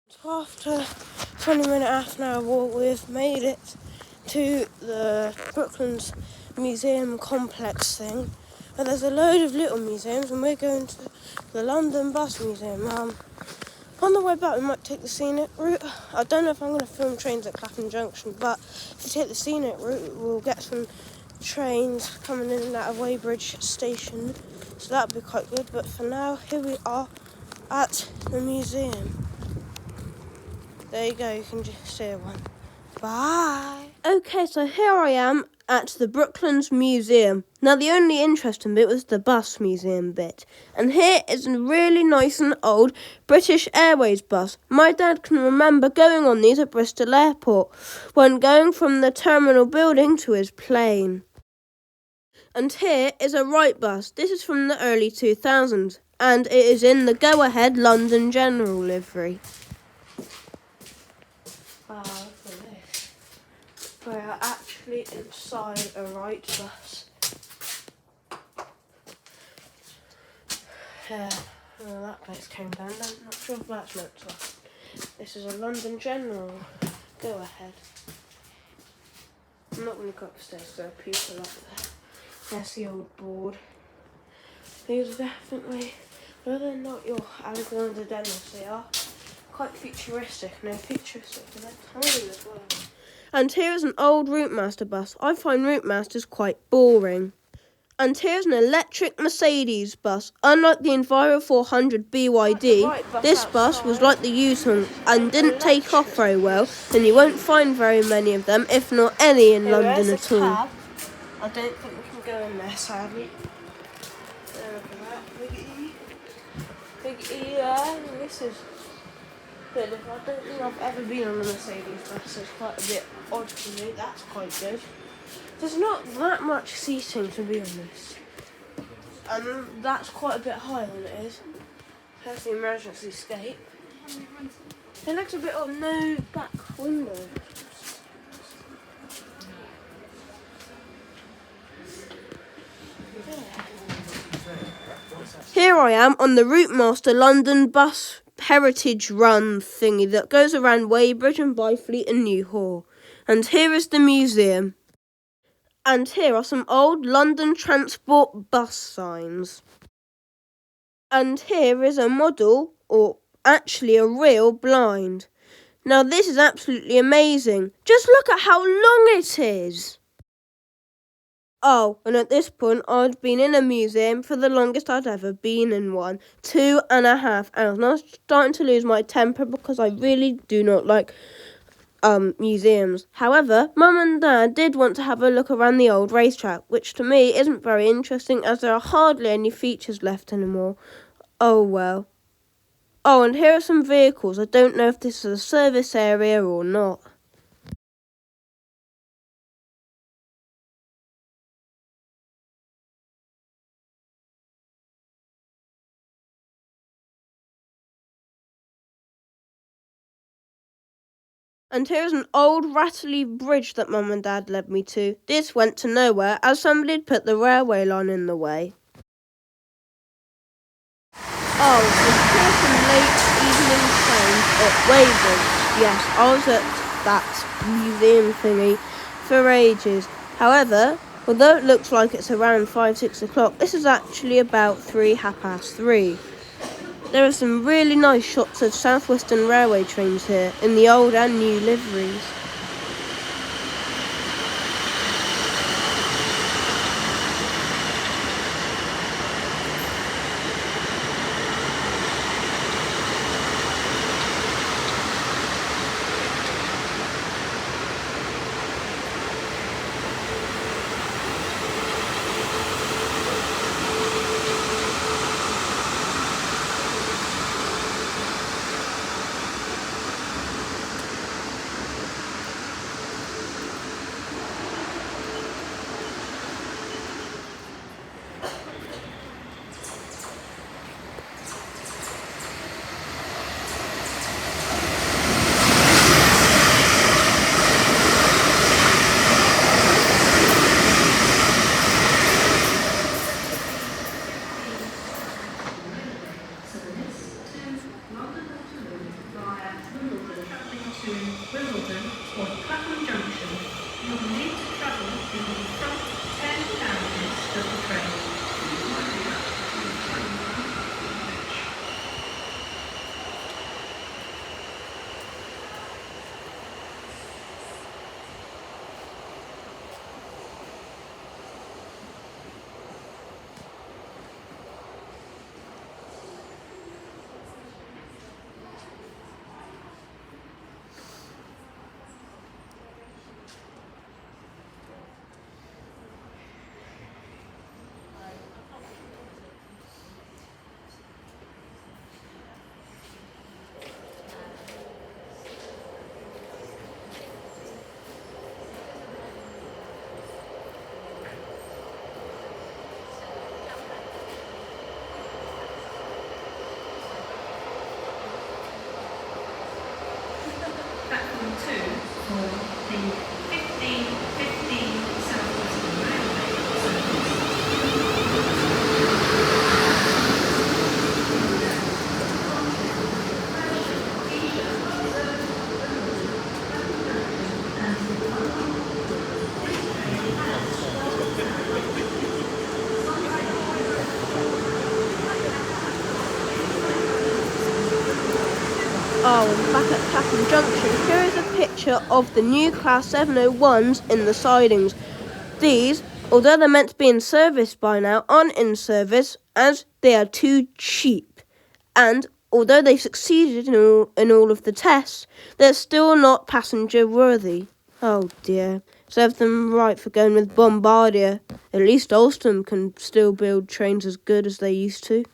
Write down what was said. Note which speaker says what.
Speaker 1: So after 20-minute, half an hour walk, we've made it to the Brooklands Museum complex thing. But there's a load of little museums, and we're going to the London Bus Museum. On the way back, we might take the scenic route. I don't know if I'm going to film trains at Clapham Junction, but if we take the scenic route, we'll get some trains coming in and out of Weybridge Station. So that'll be quite good. But for now, here we are at the museum. There you go, you can just see one. Bye! Okay, so here I am at the Brooklands Museum. Now, the only interesting bit was the bus museum bit. And here is a really nice and old British Airways bus. My dad can remember going on these at Bristol Airport when going from the terminal building to his plane. And here is a Wrightbus. This is from the early 2000s. And it is in the Go Ahead London General livery. Look at this. We are actually inside a Wrightbus. Yeah, well, that place came down. I'm not sure if that's meant to. This is a London General. Go ahead. I'm not going to go upstairs, there are people up there. There's the old board. These are definitely, though they're not your Alexander Dennis, they are quite futuristic. No, futuristic, but they're tiny as well. And here is an old Routemaster bus. I find Routemasters quite boring. And here's an electric Mercedes bus. Unlike the Enviro 400 BYD, this bus was like the used one and didn't take off very well, and you won't find very many of them, if not any, in London at all. Cab. I don't think we can go in there, sadly. There, look at that. Big E. Big E there. This is good. I don't think I've ever been on a Mercedes bus, so it's quite a bit odd for me. That's quite good. There's not that much seating, to be honest. And that's quite a bit higher than it is. There's the emergency escape. It looks a bit of no back window. Here I am on the Routemaster London Bus Heritage Run thingy that goes around Weybridge and Byfleet and Newhall. And here is the museum. And here are some old London Transport bus signs. And here is a model, or actually a real blind. Now this is absolutely amazing. Just look at how long it is. Oh, and at this point I'd been in a museum for the longest I'd ever been in one. 2.5 hours. And I was starting to lose my temper because I really do not like museums. However, Mum and Dad did want to have a look around the old racetrack, which to me isn't very interesting as there are hardly any features left anymore. Oh well. Oh, and here are some vehicles. I don't know if this is a service area or not. And here's an old rattly bridge that Mum and Dad led me to. This went to nowhere as somebody had put the railway line in the way. Oh, here's some late evening trains at Weybridge. Yes, I was at that museum thingy for ages. However, although it looks like it's around 5-6 o'clock, this is actually about 3:30. There are some really nice shots of South Western Railway trains here, in the old and new liveries.
Speaker 2: 2 for the 1515 South Western Railway service.
Speaker 1: Oh, and back at Clapham Junction, here is a picture of the new Class 701s in the sidings. These, although they're meant to be in service by now, aren't in service as they are too cheap. And although they succeeded in all of the tests, they're still not passenger worthy. Oh dear. Serve them right for going with Bombardier. At least Alstom can still build trains as good as they used to.